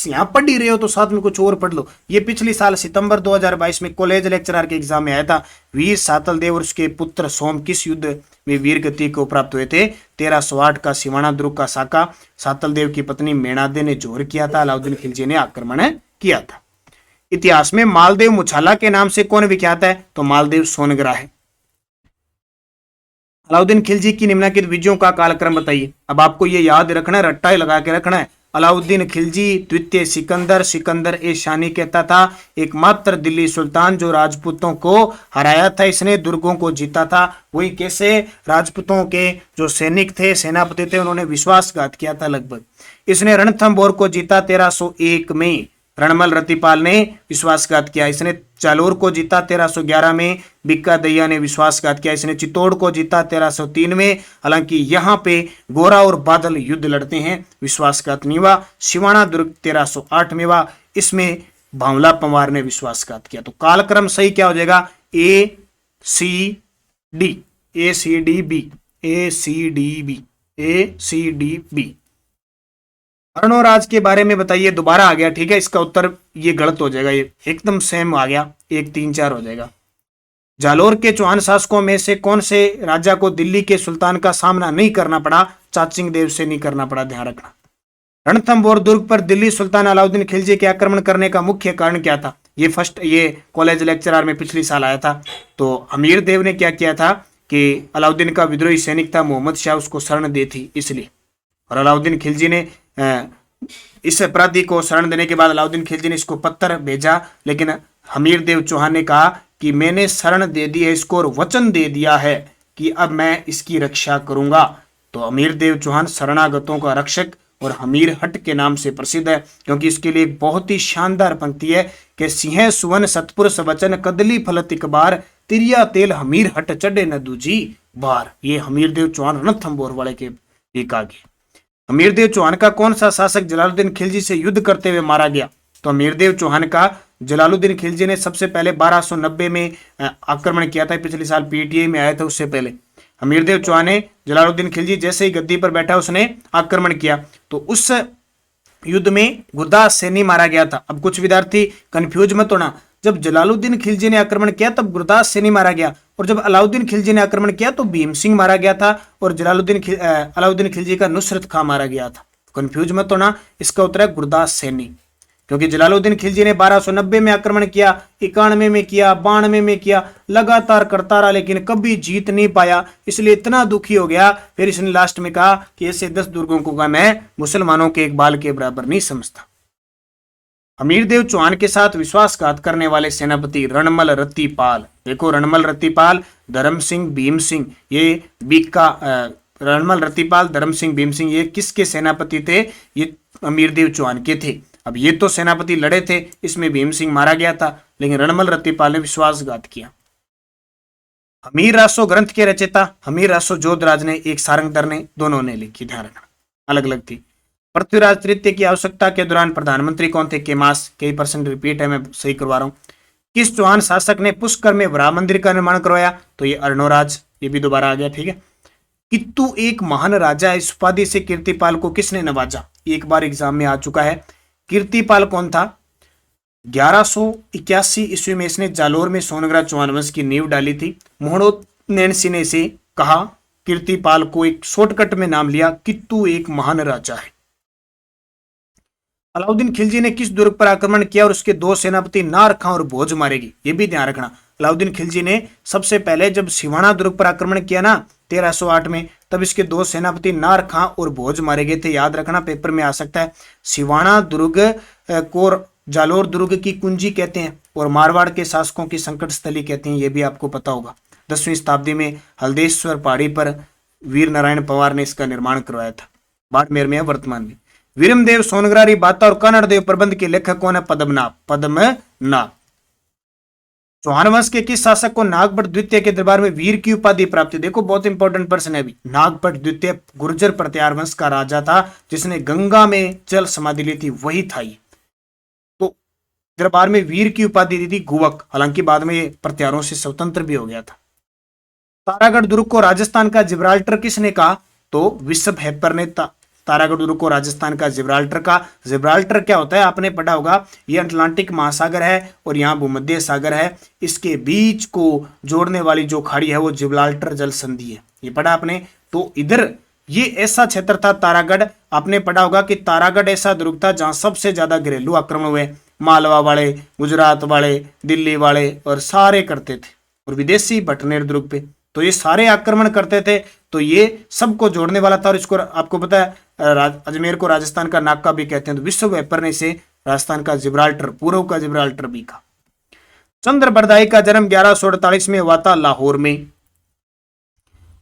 यहाँ पढ़ ही रहे हो तो साथ में कुछ और पढ़ लो। ये पिछले साल सितंबर 2022 में कॉलेज लेक्चरर के एग्जाम में आया था। वीर सातल देव और उसके पुत्र सोम किस युद्ध में वीर गति को प्राप्त हुए थे? 1308 का सिवाना दुर्ग का साका सातल देव की पत्नी मेणादे ने जोर किया था, अलाउद्दीन खिलजी ने आक्रमण किया था। इतिहास में मालदेव मुछाला के नाम से कौन विख्यात है? तो मालदेव सोनग्रा है। अलाउद्दीन खिलजी की निम्नलिखित विजयों का कालक्रम बताइए। अब आपको ये याद रखना है, रट्टा ही लगा के रखना है। अलाउद्दीन खिलजी द्वितीय सिकंदर, सिकंदर ए शानी कहता था, एकमात्र दिल्ली सुल्तान जो राजपूतों को हराया था, इसने दुर्गों को जीता था। वही कैसे? राजपूतों के जो सैनिक थे, सेनापति थे, उन्होंने विश्वासघात किया था लगभग। इसने रणथंभौर को जीता 1301 में, रणमल रतिपाल ने विश्वासघात किया। इसने जालोर को जीता 1311 में, बिक्का दैया ने विश्वासघात किया। इसने चित्तौड़ को जीता 1303 में। हालांकि यहाँ पे गोरा और बादल युद्ध लड़ते हैं, विश्वासघात नहीं हुआ। सिवाना दुर्ग 1308 में हुआ, इसमें भावला पंवार ने विश्वासघात किया। तो कालक्रम सही क्या हो जाएगा? ए सी डी, ए सी डी बी, ए सी डी बी, ए सी डी बी। अर्णोराज के बारे में बताइए। दोबारा आ गया, ठीक है, इसका उत्तर ये गलत हो जाएगा, ये एकदम सेम आ गया, 1 3 4 हो जाएगा। जालोर के चौहान शासकों में से कौन से राजा को दिल्ली के सुल्तान का सामना नहीं करना पड़ा? चाचिंग देव से नहीं करना पड़ा, ध्यान रखना। रणथंभौर दुर्ग पर दिल्ली सुल्तान अलाउद्दीन खिलजी के आक्रमण करने का मुख्य कारण क्या था? ये कॉलेज लेक्चरर में पिछली साल आया था। तो अमीर देव ने क्या किया था कि अलाउद्दीन का विद्रोही सैनिक था मोहम्मद शाह, उसको शरण दी थी इसलिए। और अलाउद्दीन खिलजी ने इस अपराधी को शरण देने के बाद अलाउद्दीन खिलजी ने इसको पत्थर भेजा, लेकिन हमीर देव चौहान ने कहा कि मैंने शरण दे दी है इसको और वचन दे दिया है कि अब मैं इसकी रक्षा करूंगा। तो हमीर देव चौहान शरणागतों का रक्षक और हमीर हट के नाम से प्रसिद्ध है, क्योंकि इसके लिए एक बहुत ही शानदार पंक्ति है कि सिंह सुवन सतपुरुष वचन कदली फलत इकबार, तिरिया तेल हमीर हट चढ़े न दूजी बार। ये हमीर देव चौहान रणथंभौर वाले के एक आगे। अमीरदेव चौहान का कौन सा शासक जलालुद्दीन खिलजी से युद्ध करते हुए मारा गया? तो अमीरदेव चौहान का जलालुद्दीन खिलजी ने सबसे पहले 1290 में आक्रमण किया था। पिछले साल पीटीए में आया था, उससे पहले अमीरदेव चौहान ने जलालुद्दीन खिलजी जैसे ही गद्दी पर बैठा उसने आक्रमण किया। तो उस युद्ध में गुरदास सैनी मारा गया था। अब कुछ विद्यार्थी कंफ्यूज मत होना, जब जलालुद्दीन खिलजी ने आक्रमण किया तब गुरदास सैनी मारा गया, और जब अलाउद्दीन खिलजी ने आक्रमण किया तो भीम सिंह मारा गया था, और अलाउद्दीन खिलजी का नुसरत खां मारा गया था। कंफ्यूज मत होना, इसका उत्तर है गुरदास सैनी। क्योंकि जलालुद्दीन खिलजी ने 1290 में आक्रमण किया, 91 में किया, 92 में किया, लगातार करता रहा, लेकिन कभी जीत नहीं पाया, इसलिए इतना दुखी हो गया। फिर इसने लास्ट में कहा कि ऐसे 10 दुर्गों को मैं मुसलमानों के एक बाल के बराबर नहीं समझता। अमीरदेव चौहान के साथ विश्वासघात करने वाले सेनापति रणमल रतिपाल। देखो, रणमल रतिपाल, धर्म सिंह, भीम सिंह, ये बीका रणमल रतिपाल, धर्म सिंह, भीम सिंह, ये किसके सेनापति थे? ये अमीरदेव चौहान के थे। अब ये तो सेनापति लड़े थे, इसमें भीम सिंह मारा गया था, लेकिन रणमल रतिपाल ने विश्वासघात किया। हमीर रासो ग्रंथ के रचयिता हमीर रासो जोधराज ने, एक सारंगधर ने, दोनों ने लिखी, ध्यान रखना, अलग अलग थी। पृथ्वीराज तृतीय की आवश्यकता के दौरान प्रधानमंत्री कौन थे? केमास। कई % रिपीट है, मैं सही करवा रहा हूं। किस चौहान शासक ने पुष्कर में वराह मंदिर का निर्माण करवाया? तो ये अर्णोराज, ये भी दोबारा आ गया, ठीक है। कित्तू एक महान राजा, इस उपाधि से कीर्तिपाल को किसने नवाजा? एक बार एग्जाम में आ चुका है। कीर्तिपाल कौन था? 1181 ईस्वी में इसने जालोर में सोनग्रा चौहान वंश की नींव डाली थी। मोहणो नैनसी ने इसे कहा, कीर्तिपाल को एक शॉर्टकट में नाम लिया, कित्तू एक महान राजा है। अलाउद्दीन खिलजी ने किस दुर्ग पर आक्रमण किया और उसके 2 सेनापति नार खां और भोज मारेगी? ये भी ध्यान रखना। अलाउद्दीन खिलजी ने सबसे पहले जब सिवाना दुर्ग पर आक्रमण किया ना 1308 में, तब इसके 2 सेनापति नार खां और भोज मारे गए थे। याद रखना, पेपर में आ सकता है। सिवाना दुर्ग को जालोर दुर्ग की कुंजी कहते हैं और मारवाड़ के शासकों की संकट स्थली कहते हैं, ये भी आपको पता होगा। 10वीं शताब्दी में हल्देश्वर पहाड़ी पर वीर नारायण पवार ने इसका निर्माण करवाया था। बाड़मेर में है वर्तमान में। वीरमदेव सोनग्रारी बाता और कन्नड़ देव प्रबंध के लेखक कौन है? पद्मनाभ। चौहान वंश के किस शासक को नागभट्ट द्वितीय के दरबार में वीर की उपाधि प्राप्त हुई? देखो, बहुत इंपॉर्टेंट पर्सन है अभी। नागभट्ट द्वितीय गुर्जर प्रत्यार वंश का राजा था, जिसने गंगा में जल समाधि ली थी, वही था ये। तो दरबार में वीर की उपाधि दी थी गुवक। हालांकि बाद में ये प्रत्यारों से स्वतंत्र भी हो गया था। तारागढ़ दुर्ग को राजस्थान का जिब्राल्टर किसने कहा? तो विश्व हेपर ने तारागढ़ दुर्ग को राजस्थान का जिब्राल्टर का। जिब्राल्टर क्या होता है आपने पढ़ा होगा, ये अटलांटिक महासागर है और यहाँ भूमध्य सागर है, इसके बीच को जोड़ने वाली जो खाड़ी है वो जिब्राल्टर जल संधि है, ये पढ़ा आपने। तो इधर ये ऐसा क्षेत्र था तारागढ़, आपने पढ़ा होगा कि तारागढ़ ऐसा दुर्ग था जहां सबसे ज्यादा घरेलू आक्रमण हुए, मालवा वाले, गुजरात वाले, दिल्ली वाले और सारे करते थे, और विदेशी भटनेर दुर्ग पे, तो ये सारे आक्रमण करते थे। तो ये सबको जोड़ने वाला था, और इसको आपको पता है अजमेर को राजस्थान का नाका भी कहते हैं, तो विश्व व्यापार ने इसे राजस्थान का जिब्राल्टर, पूर्व का जिब्राल्टर भी कहा। चंद्र बरदाई का जन्म 1148 में हुआ था लाहौर में।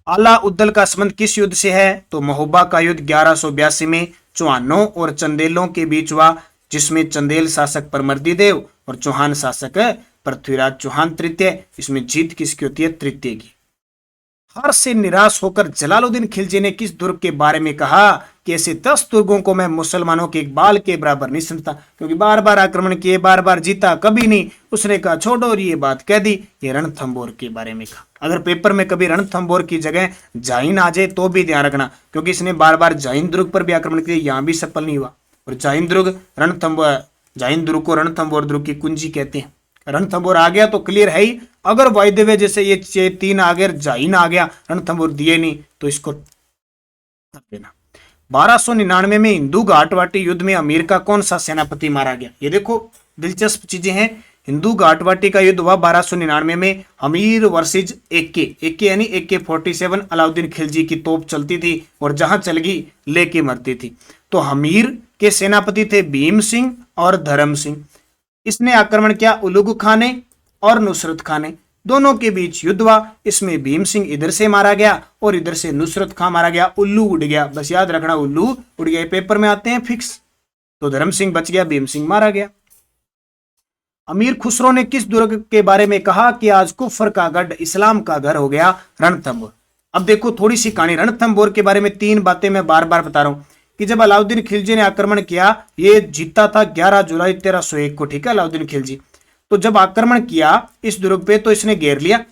आला उद्दल का संबंध किस युद्ध से है? तो महोबा का युद्ध 1182 में चौहानों और चंदेलों के बीच हुआ, जिसमें चंदेल शासक परमर्दी देव और चौहान शासक पृथ्वीराज चौहान तृतीय। इसमें जीत किसकी होती है? तृतीय की। हार से निराश होकर जलालुद्दीन खिलजी ने किस दुर्ग के बारे में कहा कि ऐसे 10 दुर्गों को मैं मुसलमानों के एक बाल के बराबर नहीं समझता, क्योंकि बार बार आक्रमण किए, बार बार जीता, कभी नहीं। उसने कहा छोड़ो और ये बात कह दी, ये रणथंभौर के बारे में कहा। अगर पेपर में कभी रणथंभौर की जगह जाइन आ जाए तो भी ध्यान रखना, क्योंकि इसने बार बार जाइन दुर्ग पर भी आक्रमण किया, यहाँ भी सफल नहीं हुआ। और जाइन दुर्ग रणथंभौर, जाइन दुर्ग को रणथंभौर दुर्ग की कुंजी कहते हैं। रणथंभौर आ गया तो क्लियर है ही, अगर वायदे जैसे ये 3 आ गया, जाइन आ गया, रणथंभौर दिए नहीं, तो इसको कर देना। 1299 में हिंदू घाटवाटी युद्ध में अमीर का कौन सा सेनापति मारा गया? ये देखो दिलचस्प चीजें हैं। हिंदू घाटवाटी का युद्ध हुआ 1299 में, अमीर वर्सेज AK यानी AK-47 अलाउद्दीन खिलजी की तोप चलती थी और जहां चल गई लेके मरती थी। तो हमीर के सेनापति थे भीम सिंह और धर्म सिंह। इसने आक्रमण किया उलुग खाने और नुसरत खाने, दोनों के बीच युद्ध हुआ। इसमें भीम सिंह इधर से मारा गया और इधर से नुसरत खां मारा गया। उल्लू उड़ गया, बस याद रखना, उल्लू उड़ गया, पेपर में आते हैं फिक्स। तो धर्म सिंह बच गया, भीम सिंह मारा गया। अमीर खुसरो ने किस दुर्ग के बारे में कहा कि आज कुफर का गढ़, इस्लाम का घर हो गया रणथंभौर? अब देखो थोड़ी सी कहानी रणथंभौर के बारे में, 3 बातें मैं बार बार बता रहा हूं कि जब अलाउद्दीन खिलजी ने आक्रमण किया, ये जीता था 11 जुलाई 1301 को, ठीक है, अलाउद्दीन खिलजी। तो जब आक्रमण किया इस दुर्ग पे तो इसने घेर लिया,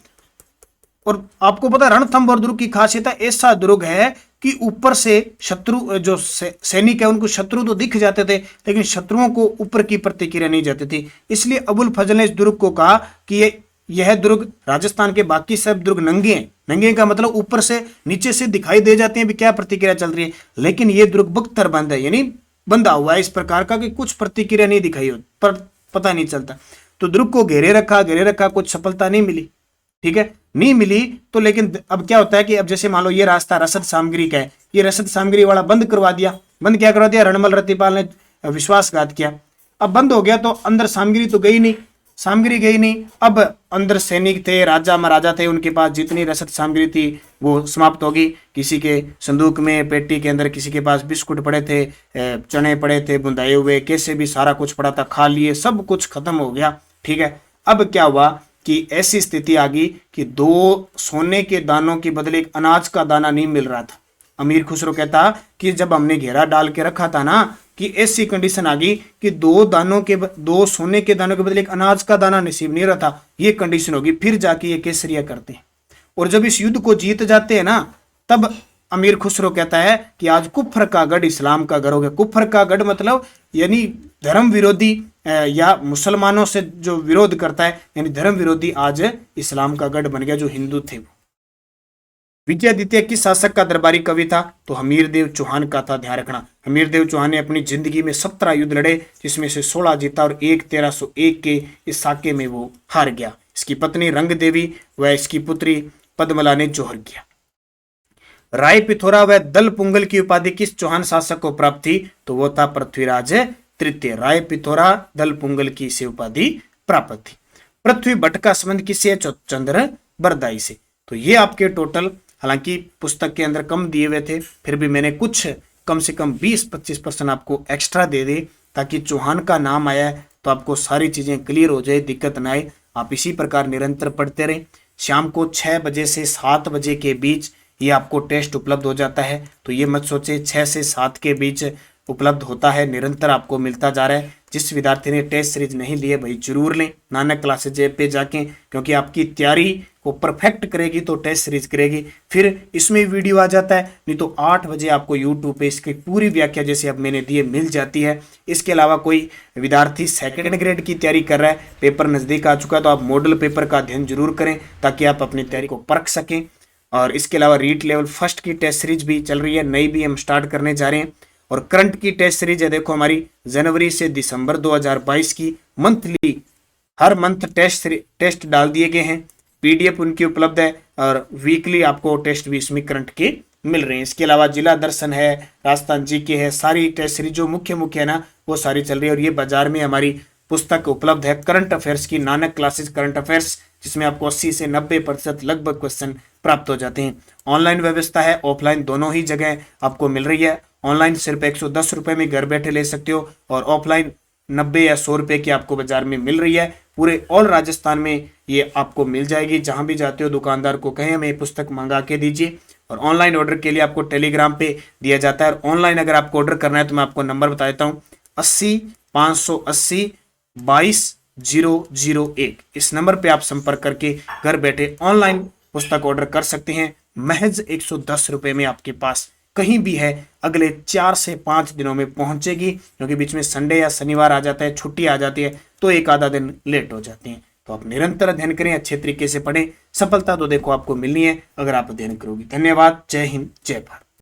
और आपको पता रणथंभौर दुर्ग की खासियत है, ऐसा दुर्ग है कि ऊपर से शत्रु जो सैनिक है उनको शत्रु तो दिख जाते थे, लेकिन शत्रुओं को ऊपर की प्रतिक्रिया नहीं जाती थी। इसलिए अबुल फजल ने इस दुर्ग को कहा कि यह दुर्ग, राजस्थान के बाकी सब दुर्ग नंगे हैं। नंगे का मतलब ऊपर से नीचे से दिखाई दे जाते हैं भी क्या प्रतिक्रिया चल रही है, लेकिन ये दुर्ग बख्तर बंद है, यानी बंधा हुआ है इस प्रकार का कि कुछ प्रतिक्रिया नहीं दिखाई हो, पर पता नहीं चलता। तो दुर्ग को घेरे रखा, कुछ सफलता नहीं मिली, ठीक है, नहीं मिली। तो लेकिन अब क्या होता है कि अब जैसे मान लो ये रास्ता रसद सामग्री का है, ये रसद सामग्री वाला बंद करवा दिया। बंद क्या करवा दिया? रणमल रतिपाल ने विश्वासघात किया। अब बंद हो गया तो अंदर सामग्री तो गई नहीं, अब अंदर सैनिक थे, राजा महाराजा थे, उनके पास जितनी रसद सामग्री थी वो समाप्त होगी। किसी के संदूक में, पेटी के अंदर किसी के पास बिस्कुट पड़े थे, चने पड़े थे बुंदाए हुए, कैसे भी सारा कुछ पड़ा था, खा लिए, सब कुछ खत्म हो गया, ठीक है। अब क्या हुआ कि ऐसी स्थिति आ गई कि 2 सोने के दानों के बदले एक अनाज का दाना नहीं मिल रहा था। अमीर खुसरो कहता कि जब हमने घेरा डाल के रखा था ना, कि ऐसी कंडीशन आ गई कि 2 सोने के दानों के बदले एक अनाज का दाना नसीब नहीं रहा था, ये कंडीशन होगी। फिर जाके ये केसरिया करते हैं, और जब इस युद्ध को जीत जाते हैं ना, तब अमीर खुसरो कहता है कि आज कुफर का गढ़ इस्लाम का घर हो गया। कुफर का गढ़ मतलब यानी धर्म विरोधी या मुसलमानों से जो विरोध करता है, यानी धर्म विरोधी आज इस्लाम का गढ़ बन गया, जो हिंदू थे। विजयादित्य किस शासक का दरबारी कवि था? तो हमीरदेव चौहान का था, ध्यान रखना। हमीरदेव चौहान ने अपनी जिंदगी में 17 युद्ध लड़े, जिसमें से 16 जीता और एक 1301 के इस साके में वो हार गया। इसकी पत्नी रंग देवी व इसकी पुत्री पद्मला ने जौहर किया। राय पिथौरा व दल पुंगल की उपाधि किस चौहान शासक को प्राप्त थी? तो वो था पृथ्वीराज तृतीय। राय पिथौरा दल पुंगल की इसे उपाधि प्राप्त थी। पृथ्वी भट्ट का संबंध किससे? चंद्र बरदाई से। तो ये आपके टोटल, हालांकि पुस्तक के अंदर कम दिए हुए थे, फिर भी मैंने कुछ कम से कम 20-25% आपको एक्स्ट्रा दे दे, ताकि चौहान का नाम आया है तो आपको सारी चीजें क्लियर हो जाए, दिक्कत ना आए। आप इसी प्रकार निरंतर पढ़ते रहें। शाम को 6 बजे से 7 बजे के बीच ये आपको टेस्ट उपलब्ध हो जाता है, तो ये मत सोचे 6 से 7 के बीच उपलब्ध होता है, निरंतर आपको मिलता जा रहा है। जिस विद्यार्थी ने टेस्ट सीरीज नहीं लिए भाई जरूर लें नानक क्लासेज ऐप पे जाके, क्योंकि आपकी तैयारी को परफेक्ट करेगी तो टेस्ट सीरीज करेगी। फिर इसमें वीडियो आ जाता है, नहीं तो 8 बजे आपको यूट्यूब पे इसकी पूरी व्याख्या जैसे अब मैंने दिए मिल जाती है। इसके अलावा कोई विद्यार्थी सेकंड ग्रेड की तैयारी कर रहा है, पेपर नज़दीक आ चुका है, तो आप मॉडल पेपर का अध्ययन जरूर करें ताकि आप अपनी तैयारी को परख सकें। और इसके अलावा रीट लेवल फर्स्ट की टेस्ट सीरीज भी चल रही है, नई भी हम स्टार्ट करने जा रहे हैं। और करंट की टेस्ट सीरीज है, देखो हमारी जनवरी से दिसंबर 2022 की मंथली, हर मंथ टेस्ट डाल दिए गए हैं, पीडीएफ उनकी उपलब्ध है और वीकली आपको टेस्ट भी इसमें करंट के मिल रहे हैं। इसके अलावा जिला दर्शन है, राजस्थान जीके है, सारी टेस्ट सीरीज जो मुख्य है ना वो सारी चल रही है। और ये बाजार में हमारी पुस्तक उपलब्ध है करंट अफेयर्स की, नानक क्लासेस करंट अफेयर्स, जिसमें आपको 80 से 90% लगभग क्वेश्चन प्राप्त हो जाते हैं। ऑनलाइन व्यवस्था है, ऑफलाइन दोनों ही जगह आपको मिल रही है। ऑनलाइन सिर्फ 110 रुपये में घर बैठे ले सकते हो और ऑफलाइन 90 या 100 रुपये की आपको बाजार में मिल रही है। पूरे ऑल राजस्थान में ये आपको मिल जाएगी। जहां भी जाते हो दुकानदार को कहें हमें पुस्तक मंगा के दीजिए। और ऑनलाइन ऑर्डर के लिए आपको टेलीग्राम पे दिया जाता है। और ऑनलाइन अगर आपको ऑर्डर करना है तो मैं आपको नंबर बता देता हूँ, 80 580 22 001। इस नंबर पे आप संपर्क करके घर बैठे ऑनलाइन पुस्तक ऑर्डर कर सकते हैं। महज 110 रुपये में आपके पास कहीं भी है, अगले 4 से 5 दिनों में पहुंचेगी, क्योंकि बीच में संडे या शनिवार आ जाता है, छुट्टी आ जाती है, तो एक आधा दिन लेट हो जाते हैं। तो आप निरंतर अध्ययन करें, अच्छे तरीके से पढ़ें, सफलता तो देखो आपको मिलनी है अगर आप अध्ययन करोगे। धन्यवाद, जय हिंद, जय भारत।